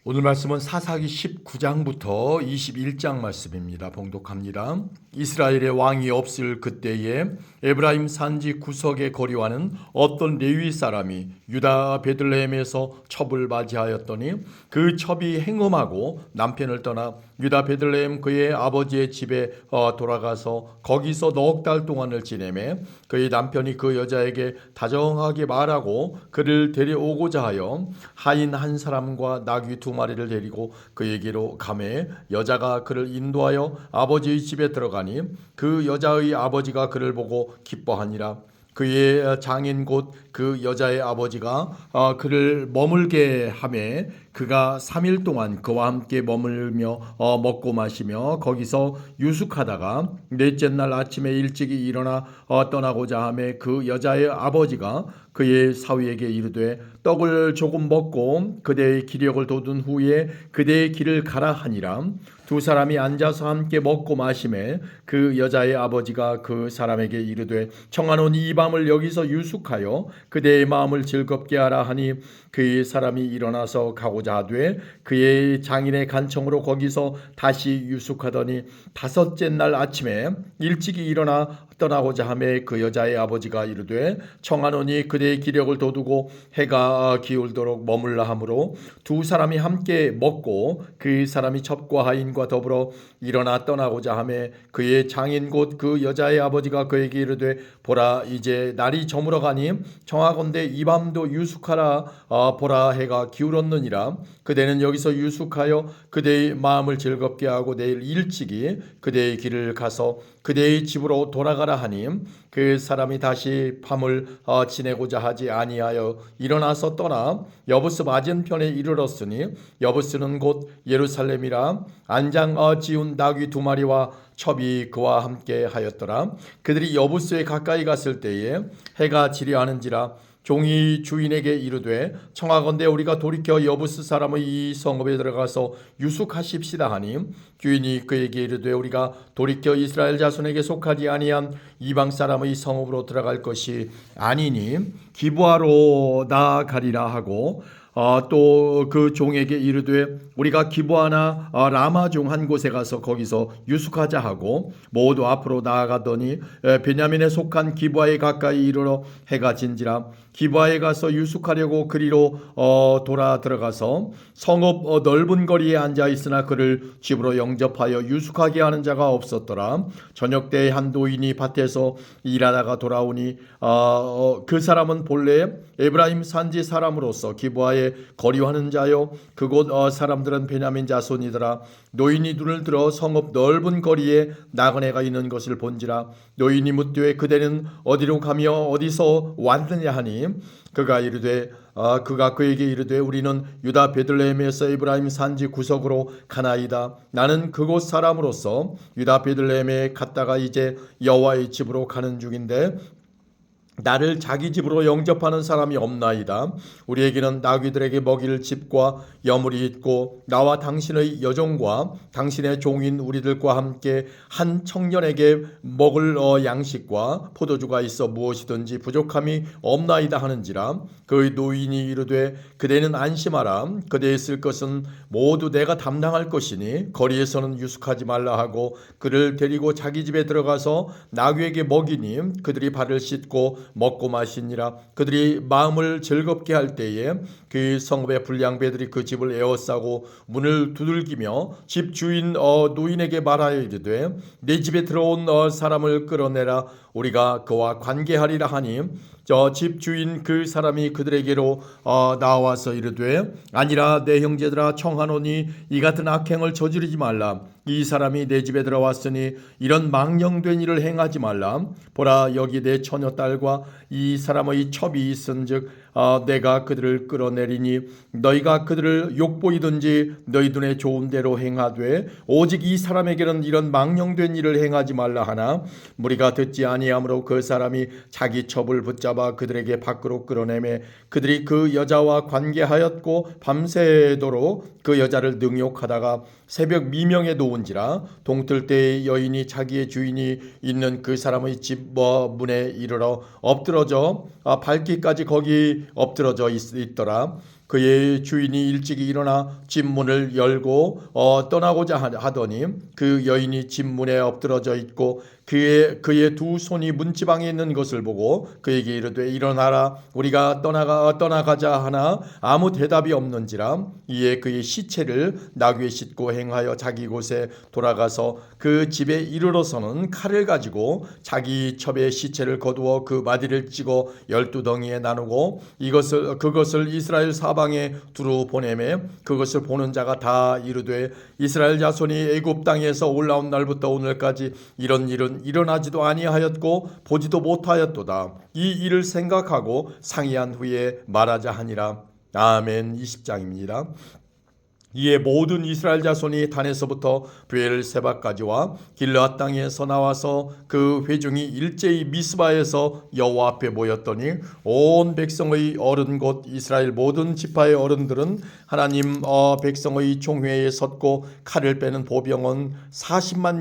오늘 말씀은 사사기 19장부터 21장 말씀입니다. 봉독합니다. 이스라엘의 왕이 없을 그때에 에브라임 산지 구석에 거류하는 어떤 레위 사람이 유다 베들레헴에서 첩을 맞이하였더니 그 첩이 행음하고 남편을 떠나 유다 베들레헴 그의 아버지의 집에 돌아가서 거기서 넉 달 동안을 지내매 그의 남편이 그 여자에게 다정하게 말하고 그를 데려오고자 하여 하인 한 사람과 나귀 두 마리를 데리고 그에게로 가매 여자가 그를 인도하여 아버지의 집에 들어가니 그 여자의 아버지가 그를 보고 기뻐하니라. 그의 장인 곧 그 여자의 아버지가 그를 머물게 하매 그가 3일 동안 그와 함께 머물며 먹고 마시며 거기서 유숙하다가 넷째 날 아침에 일찍이 일어나 떠나고자 하매 그 여자의 아버지가 그의 사위에게 이르되 떡을 조금 먹고 그대의 기력을 돋운 후에 그대의 길을 가라 하니라. 두 사람이 앉아서 함께 먹고 마시매 그 여자의 아버지가 그 사람에게 이르되 청하노니 이 밤을 여기서 유숙하여 그대의 마음을 즐겁게 하라 하니 그의 사람이 일어나서 가고자 하되 그의 장인의 간청으로 거기서 다시 유숙하더니 다섯째 날 아침에 일찍이 일어나 떠나고자 하매 그 여자의 아버지가 이르되 청하노니 그대의 기력을 돋우고 해가 기울도록 머물라 하므로 두 사람이 함께 먹고 그 사람이 첩과 하인과 더불어 일어나 떠나고자 하매 그의 장인 곧 그 여자의 아버지가 그에게 이르되 보라 이제 날이 저물어 가니 청하건대 이 밤도 유숙하라. 보라 해가 기울었느니라. 그대는 여기서 유숙하여 그대의 마음을 즐겁게 하고 내일 일찍이 그대의 길을 가서 그대의 집으로 돌아가라 하니 그 사람이 다시 밤을 지내고자 하지 아니하여 일어나서 떠나 여부스 맞은편에 이르렀으니 여부스는 곧 예루살렘이라. 안장 지운 나귀 두 마리와 첩이 그와 함께 하였더라. 그들이 여부스에 가까이 갔을 때에 해가 지려하는지라. 종이 주인에게 이르되 청하건대 우리가 돌이켜 여부스 사람의 이 성읍에 들어가서 유숙하십시다 하니 주인이 그에게 이르되 우리가 돌이켜 이스라엘 자손에게 속하지 아니한 이방 사람의 성읍으로 들어갈 것이 아니니 기브아로 나아가리라 하고 또 그 종에게 이르되 우리가 기브아나 라마 중 한 곳에 가서 거기서 유숙하자 하고 모두 앞으로 나아가더니 베냐민에 속한 기브아에 가까이 이르러 해가 진지라. 기브아에 가서 유숙하려고 그리로 돌아 들어가서 성읍 넓은 거리에 앉아 있으나 그를 집으로 영접하여 유숙하게 하는 자가 없었더라. 저녁 때에 한 노인이 밭에서 일하다가 돌아오니 그 사람은 본래 에브라임 산지 사람으로서 기브아에 거류하는 자요 그곳 사람들은 베냐민 자손이더라. 노인이 눈을 들어 성읍 넓은 거리에 나그네가 있는 것을 본지라. 노인이 묻되 그대는 어디로 가며 어디서 왔느냐 하니 그가 이르되 그가 그에게 이르되 우리는 유다 베들레헴에서 에브라임 산지 구석으로 가나이다. 나는 그곳 사람으로서 유다 베들레헴에 갔다가 이제 여호와의 집으로 가는 중인데 나를 자기 집으로 영접하는 사람이 없나이다. 우리에게는 나귀들에게 먹일 집과 여물이 있고 나와 당신의 여종과 당신의 종인 우리들과 함께 한 청년에게 먹을 양식과 포도주가 있어 무엇이든지 부족함이 없나이다 하는지라. 그 노인이 이르되 그대는 안심하라. 그대의 쓸 것은 모두 내가 담당할 것이니 거리에서는 유숙하지 말라 하고 그를 데리고 자기 집에 들어가서 나귀에게 먹이니 그들이 발을 씻고 먹고 마시니라. 그들이 마음을 즐겁게 할 때에 그 성읍의 불량배들이 그 집을 에워싸고 문을 두들기며 집 주인 노인에게 말하여 이르되 내 집에 들어온 사람을 끌어내라. 우리가 그와 관계하리라 하니 저 집 주인 그 사람이 그들에게로 나와서 이르되 아니라 내 형제들아 청하노니 이 같은 악행을 저지르지 말라. 이 사람이 내 집에 들어왔으니 이런 망령된 일을 행하지 말라. 보라 여기 내 처녀 딸과 이 사람의 첩이 있은즉 내가 그들을 끌어내리니 너희가 그들을 욕보이든지 너희 눈에 좋은 대로 행하되 오직 이 사람에게는 이런 망령된 일을 행하지 말라 하나 무리가 듣지 아니하므로 그 사람이 자기 첩을 붙잡아 그들에게 밖으로 끌어내매 그들이 그 여자와 관계하였고 밤새도록 그 여자를 능욕하다가 새벽 미명에 놓은지라. 동틀 때에 여인이 자기의 주인이 있는 그 사람의 집 문에 이르러 엎드러져 밝기까지 거기 엎드러져 있더라. 그의 주인이 일찍이 일어나 집문을 열고 떠나고자 하더니 그 여인이 집문에 엎드러져 있고 그의 두 손이 문지방에 있는 것을 보고 그에게 이르되 일어나라 우리가 떠나가자 하나 아무 대답이 없는지라. 이에 그의 시체를 나귀에 싣고 행하여 자기 곳에 돌아가서 그 집에 이르러서는 칼을 가지고 자기 첩의 시체를 거두어 그 마디를 찍어 12덩이에 나누고 그것을 이스라엘 사방에 두루 보내매 그것을 보는 자가 다 이르되 이스라엘 자손이 애굽 땅에서 올라온 날부터 오늘까지 이런 일은 일어나지도 아니하였고 보지도 못하였도다. 이 일을 생각하고 상의한 후에 말하자 하니라. 아멘. 20장입니다. 이에 모든 이스라엘 자손이 단에서부터 브엘세바까지와 길르앗 땅에서 나와서 그 회중이 일제히 미스바에서 여호와 앞에 모였더니 온 백성의 어른 곧 이스라엘 모든 지파의 어른들은 하나님 백성의 총회에 섰고 칼을 빼는 보병은 40만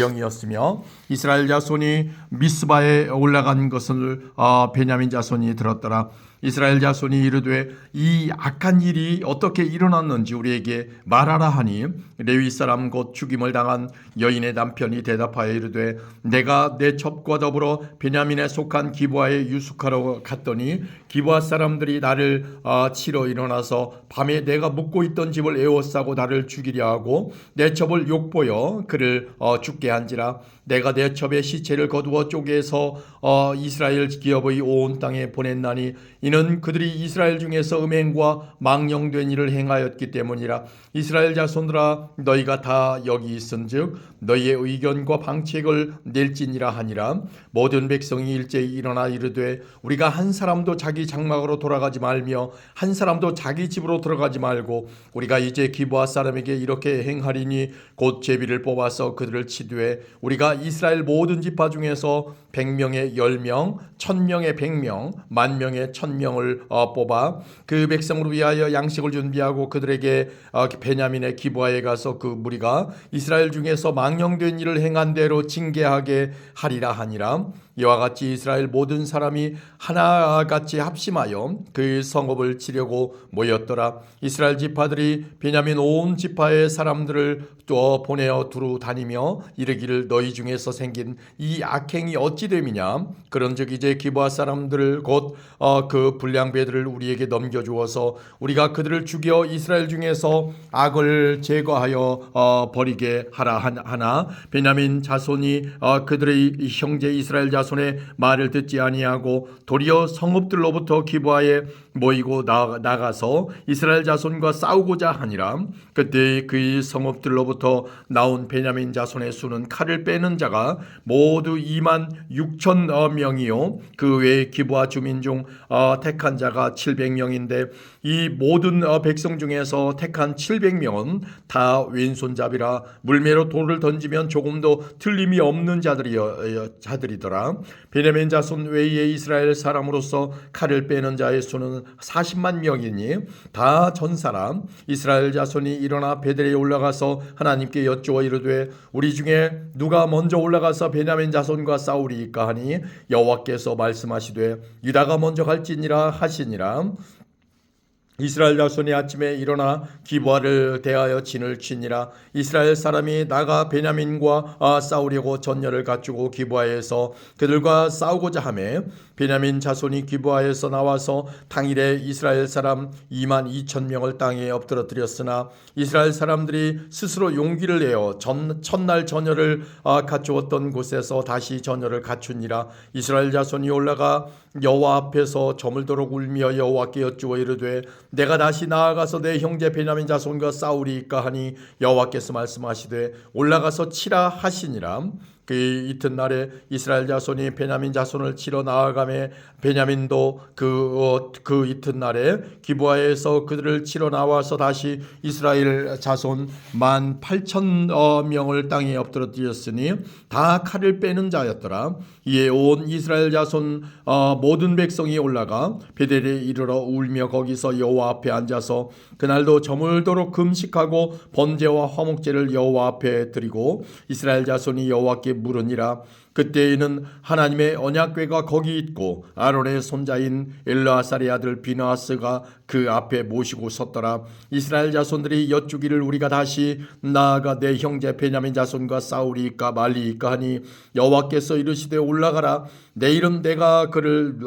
명이었으며 이스라엘 자손이 미스바에 올라간 것을 베냐민 자손이 들었더라. 이스라엘 자손이 이르되 이 악한 일이 어떻게 일어났는지 우리에게 말하라 하니 레위 사람 곧 죽임을 당한 여인의 남편이 대답하여 이르되 내가 내 첩과 더불어 베냐민에 속한 기브아에 유숙하러 갔더니 기브아 사람들이 나를 치러 일어나서 밤에 내가 묵고 있던 집을 에워싸고 나를 죽이려 하고 내 첩을 욕보여 그를 죽게 한지라. 내가 내 첩의 시체를 거두어 쪼개서 이스라엘 기업의 온 땅에 보냈나니 이는 그들이 이스라엘 중에서 음행과 망령된 일을 행하였기 때문이라. 이스라엘 자손들아 너희가 다 여기 있은즉 너희의 의견과 방책을 낼지니라 하니라. 모든 백성이 일제히 일어나 이르되 우리가 한 사람도 자기 장막으로 돌아가지 말며 한 사람도 자기 집으로 들어가지 말고 우리가 이제 기브아 사람에게 이렇게 행하리니 곧 제비를 뽑아서 그들을 치되 우리가 이스라엘 모든 지파 중에서 100명에 10명, 1000명에 100명, 10,000명에 1000명을 뽑아 그 백성을 위하여 양식을 준비하고 그들에게 베냐민의 기브아에 가서 그 무리가 이스라엘 중에서 망령된 일을 행한 대로 징계하게 하리라 하니라. 이와 같이 이스라엘 모든 사람이 하나같이 합심하여 그 성읍을 치려고 모였더라. 이스라엘 지파들이 베냐민 온 지파의 사람들을 또 보내어 두루 다니며 이르기를 너희 중에서 생긴 이 악행이 어찌 됨이냐. 그런즉 이제 기브아 사람들을 곧 그 불량배들을 우리에게 넘겨주어서 우리가 그들을 죽여 이스라엘 중에서 악을 제거하여 버리게 하라 하나 베냐민 자손이 그들의 형제 이스라엘 자손의 말을 듣지 아니하고 도리어 성읍들로부터 기브아에 모이고 나가서 이스라엘 자손과 싸우고자 하니라. 그때 그 성읍들로부터 나온 베냐민 자손의 수는 칼을 빼는 자가 모두 26,000명이요 그 외에 기브아 주민 중 택한 자가 700명인데 이 모든 백성 중에서 택한 700명은 다 왼손잡이라 물매로 돌을 던지면 조금도 틀림이 없는 자들이더라. 베냐민 자손 외에 이스라엘 사람으로서 칼을 빼는 자의 수는 40만 명이니 다 전사람. 이스라엘 자손이 일어나 베델에 올라가서 하나님께 여쭈어 이르되 우리 중에 누가 먼저 올라가서 베냐민 자손과 싸우리이까 하니 여호와께서 말씀하시되 유다가 먼저 갈지니라 하시니라. 이스라엘 자손이 아침에 일어나 기브아를 대하여 진을 치니라. 이스라엘 사람이 나가 베냐민과 싸우려고 전열을 갖추고 기브아에서 그들과 싸우고자 하매 베냐민 자손이 기브아에서 나와서 당일에 이스라엘 사람 22,000명을 땅에 엎드러뜨렸으나 이스라엘 사람들이 스스로 용기를 내어 첫날 전열을 갖추었던 곳에서 다시 전열을 갖추니라. 이스라엘 자손이 올라가 여호와 앞에서 저물도록 울며 여호와께 여쭈어 이르되 내가 다시 나아가서 내 형제 베냐민 자손과 싸우리이까 하니 여호와께서 말씀하시되 올라가서 치라 하시니라. 그 이튿날에 이스라엘 자손이 베냐민 자손을 치러 나아가매 베냐민도 그 이튿날에 기브아에서 그들을 치러 나와서 다시 이스라엘 자손 18,000명을 땅에 엎드러뜨렸으니 다 칼을 빼는 자였더라. 이에 온 이스라엘 자손 모든 백성이 올라가 베델에 이르러 울며 거기서 여호와 앞에 앉아서 그날도 저물도록 금식하고 번제와 화목제를 여호와 앞에 드리고 이스라엘 자손이 여호와께 물으니라. 그때에는 하나님의 언약궤가 거기 있고 아론의 손자인 엘르아살의 아들 비느하스가 그 앞에 모시고 섰더라. 이스라엘 자손들이 여쭈기를 우리가 다시 나아가 내 형제 베냐민 자손과 싸우리이까 말리이까 하니 여호와께서 이르시되 올라가라. 내일은 내가 그를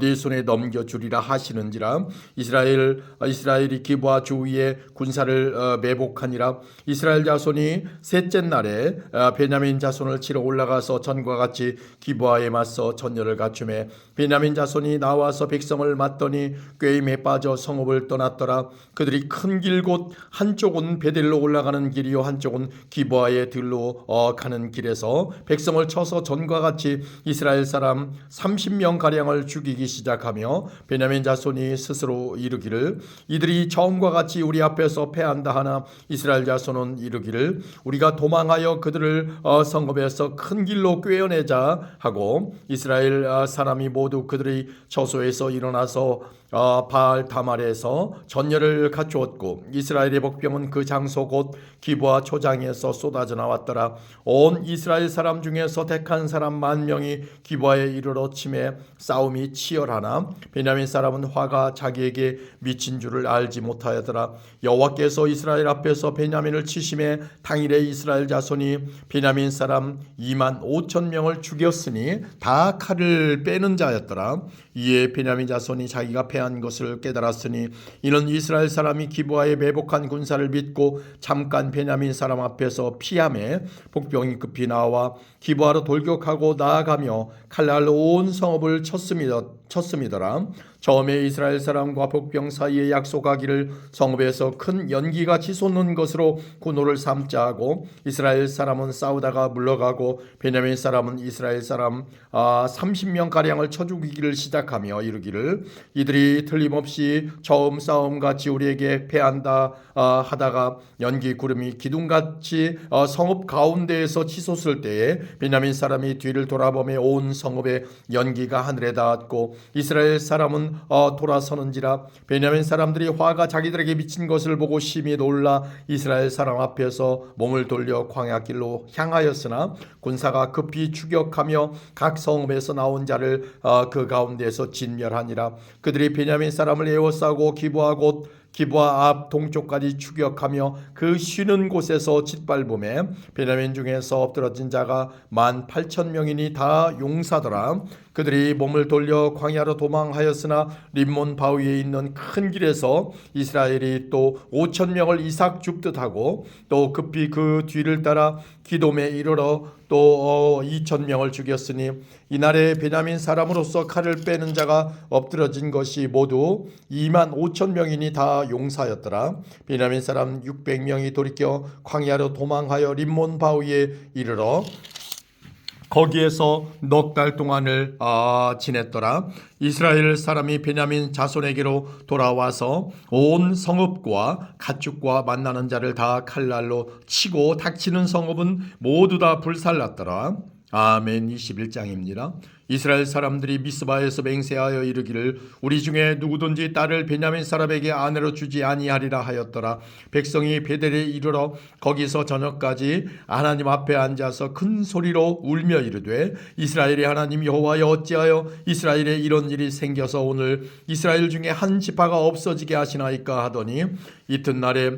네 손에 넘겨주리라 하시는지라. 이스라엘이 기브아 주위에 군사를 매복하니라. 이스라엘 자손이 셋째 날에 베냐민 자손을 치러 올라가서 전과 같이 기브아에 맞서 전열을 갖추매 베냐민 자손이 나와서 백성을 맞더니 꾀임에 빠져 성읍을 떠났더라. 그들이 큰 길 곧 한쪽은 베델로 올라가는 길이요 한쪽은 기브아의 들로 가는 길에서 백성을 쳐서 전과 같이 이스라엘 사람 30명 가량을 죽이기 시작하며 베냐민 자손이 스스로 이르기를 이들이 처음과 같이 우리 앞에서 패한다 하나 이스라엘 자손은 이르기를 우리가 도망하여 그들을 성읍에서 큰 길로 꿰어내자 하고 이스라엘 사람이 모두 그들의 처소에서 일어나서 바알 다말에서 전열을 갖추었고 이스라엘의 복병은 그 장소 곧 기브아 초장에서 쏟아져 나왔더라. 온 이스라엘 사람 중에서 택한 사람 10,000명이 기브아에 이르러 치매 싸움이 치열하나 베냐민 사람은 화가 자기에게 미친 줄을 알지 못하였더라. 여호와께서 이스라엘 앞에서 베냐민을 치심에 당일에 이스라엘 자손이 베냐민 사람 25,000명을 죽였으니 다 칼을 빼는 자였더라. 이에 베냐민 자손이 자기가 패한 것을 깨달았으니 이는 이스라엘 사람이 기브아에 매복한 군사를 믿고 잠깐 베냐민 사람 앞에서 피함에 복병이 급히 나와 기브아로 돌격하고 나아가며 칼날로 온 성읍을 쳤음이더라. 처음에 이스라엘 사람과 복병 사이에 약속하기를 성읍에서 큰 연기가 치솟는 것으로 군호를 삼자 하고 이스라엘 사람은 싸우다가 물러가고 베냐민 사람은 이스라엘 사람 30명 가량을 쳐 죽이기를 시작하며 이르기를 이들이 틀림없이 처음 싸움같이 우리에게 패한다 하다가 연기 구름이 기둥같이 성읍 가운데에서 치솟을 때에 베냐민 사람이 뒤를 돌아보며 온 성읍에 연기가 하늘에 닿았고 이스라엘 사람은 돌아서는지라. 베냐민 사람들이 화가 자기들에게 미친 것을 보고 심히 놀라 이스라엘 사람 앞에서 몸을 돌려 광야길로 향하였으나 군사가 급히 추격하며 각 성읍에서 나온 자를 그 가운데에서 진멸하니라. 그들이 베냐민 사람을 에워싸고 기브아 앞 동쪽까지 추격하며 그 쉬는 곳에서 짓밟음에 베냐민 중에서 엎드러진 자가 18,000명이니 다 용사더라. 그들이 몸을 돌려 광야로 도망하였으나 림몬 바위에 있는 큰 길에서 이스라엘이 또 5,000명을 이삭 줍듯 하고 또 급히 그 뒤를 따라 기돔에 이르러 또 2,000명을 죽였으니 이날에 베냐민 사람으로서 칼을 빼는 자가 엎드러진 것이 모두 25,000명이니 다 용사였더라. 베냐민 사람 600명이 돌이켜 광야로 도망하여 림몬 바위에 이르러 거기에서 넉 달 동안을 지냈더라. 이스라엘 사람이 베냐민 자손에게로 돌아와서 온 성읍과 가축과 만나는 자를 다 칼날로 치고 닥치는 성읍은 모두 다 불살랐더라. 아멘. 21장입니다. 이스라엘 사람들이 미스바에서 맹세하여 이르기를 우리 중에 누구든지 딸을 베냐민 사람에게 아내로 주지 아니하리라 하였더라. 백성이 베델에 이르러 거기서 저녁까지 하나님 앞에 앉아서 큰 소리로 울며 이르되 이스라엘의 하나님 여호와여 어찌하여 이스라엘에 이런 일이 생겨서 오늘 이스라엘 중에 한 지파가 없어지게 하시나이까 하더니 이튿날에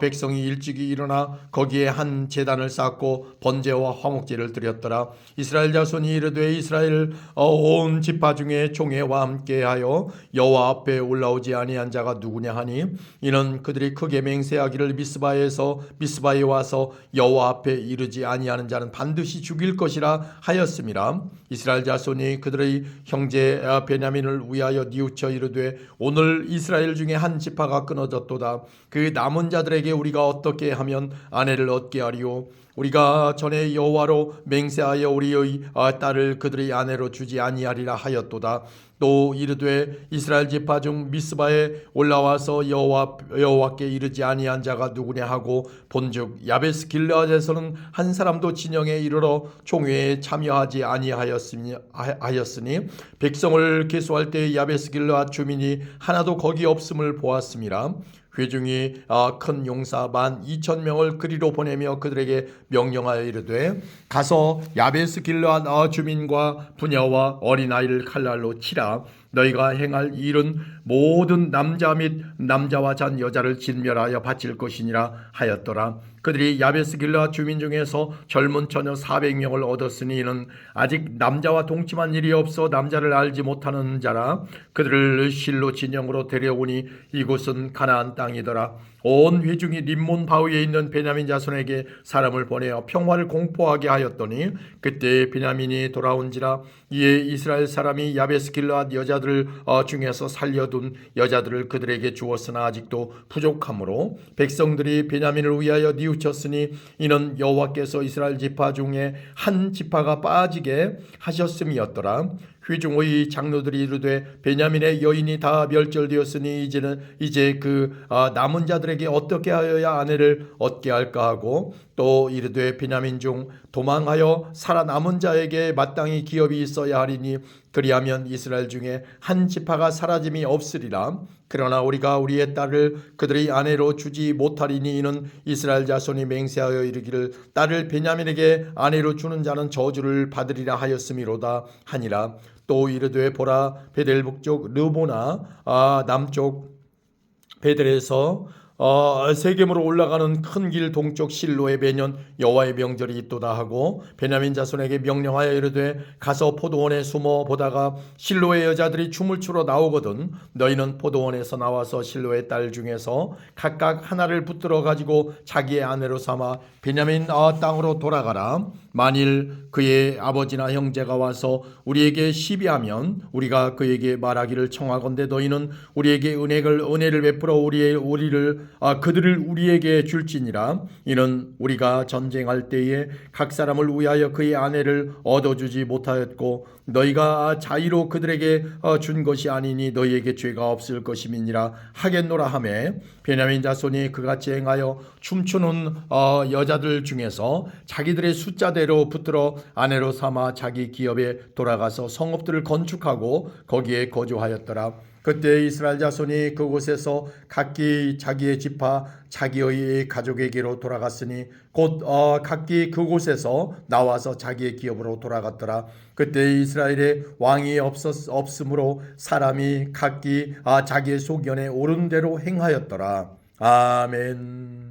백성이 일찍이 일어나 거기에 한 제단을 쌓고 번제와 화목제를 드렸더라. 이스라엘 자손이 이르되 이스라엘 온 지파 중에 총회와 함께하여 여호와 앞에 올라오지 아니한 자가 누구냐 하니 이는 그들이 크게 맹세하기를 미스바에 와서 여호와 앞에 이르지 아니하는 자는 반드시 죽일 것이라 하였음이라. 이스라엘 자손이 그들의 형제 베냐민을 위하여 뉘우쳐 이르되 오늘 이스라엘 중에 한 지파가 끊어졌도다. 그 남은 자들에게 우리가 어떻게 하면 아내를 얻게 하리요? 우리가 전에 여호와로 맹세하여 우리의 딸을 그들의 아내로 주지 아니하리라 하였도다. 또 이르되 이스라엘 지파 중 미스바에 올라와서 여호와께 이르지 아니한 자가 누구냐 하고 본즉 야베스 길르앗에서는 한 사람도 진영에 이르러 총회에 참여하지 아니하였으니 백성을 계수할 때 야베스 길르앗 주민이 하나도 거기 없음을 보았음이라. 회중이 큰 용사 12,000명을 그리로 보내며 그들에게 명령하여 이르되 가서 야베스 길르앗 주민과 부녀와 어린아이를 칼날로 치라. 너희가 행할 일은 모든 남자 및 남자와 잔 여자를 진멸하여 바칠 것이니라 하였더라. 그들이 야베스 길르앗 주민 중에서 젊은 처녀 400명을 얻었으니 이는 아직 남자와 동침한 일이 없어 남자를 알지 못하는 자라. 그들을 실로 진영으로 데려오니 이곳은 가나안 땅이더라. 온 회중이 림몬 바위에 있는 베냐민 자손에게 사람을 보내어 평화를 공포하게 하였더니 그때 베냐민이 돌아온지라. 이에 이스라엘 사람이 야베스 길르앗 여자들 중에서 살려둔 여자들을 그들에게 주었으나 아직도 부족하므로 백성들이 베냐민을 위하여 뉘우쳤으니 이는 여호와께서 이스라엘 지파 중에 한 지파가 빠지게 하셨음이었더라. 회중의 장로들이 이르되 베냐민의 여인이 다 멸절되었으니 이제 그 남은 자들에게 어떻게 하여야 아내를 얻게 할까 하고 또 이르되 베냐민 중 도망하여 살아남은 자에게 마땅히 기업이 있어야 하리니 그리하면 이스라엘 중에 한 지파가 사라짐이 없으리라. 그러나 우리가 우리의 딸을 그들의 아내로 주지 못하리니 이는 이스라엘 자손이 맹세하여 이르기를 딸을 베냐민에게 아내로 주는 자는 저주를 받으리라 하였음이로다 하니라. 또 이르되 보라 베델 북쪽 르보나 남쪽 베델에서 세겜으로 올라가는 큰 길 동쪽 실로에 매년 여호와의 명절이 있도다 하고 베냐민 자손에게 명령하여 이르되 가서 포도원에 숨어 보다가 실로의 여자들이 춤을 추러 나오거든 너희는 포도원에서 나와서 실로의 딸 중에서 각각 하나를 붙들어 가지고 자기의 아내로 삼아 베냐민 땅으로 돌아가라. 만일 그의 아버지나 형제가 와서 우리에게 시비하면 우리가 그에게 말하기를 청하건대 너희는 우리에게 은혜를 베풀어 그들을 우리에게 줄지니라. 이는 우리가 전쟁할 때에 각 사람을 위하여 그의 아내를 얻어주지 못하였고 너희가 자의로 그들에게 준 것이 아니니 너희에게 죄가 없을 것임이니라 하겠노라 하매 베냐민 자손이 그같이 행하여 춤추는 여자들 중에서 자기들의 숫자대로 붙들어 아내로 삼아 자기 기업에 돌아가서 성읍들을 건축하고 거기에 거주하였더라. 그때 이스라엘 자손이 그곳에서 각기 자기의 지파 자기의 가족에게로 돌아갔으니 곧 각기 그곳에서 나와서 자기의 기업으로 돌아갔더라. 그때 이스라엘에 왕이 없으므로 사람이 각기 자기의 소견에 옳은 대로 행하였더라. 아멘.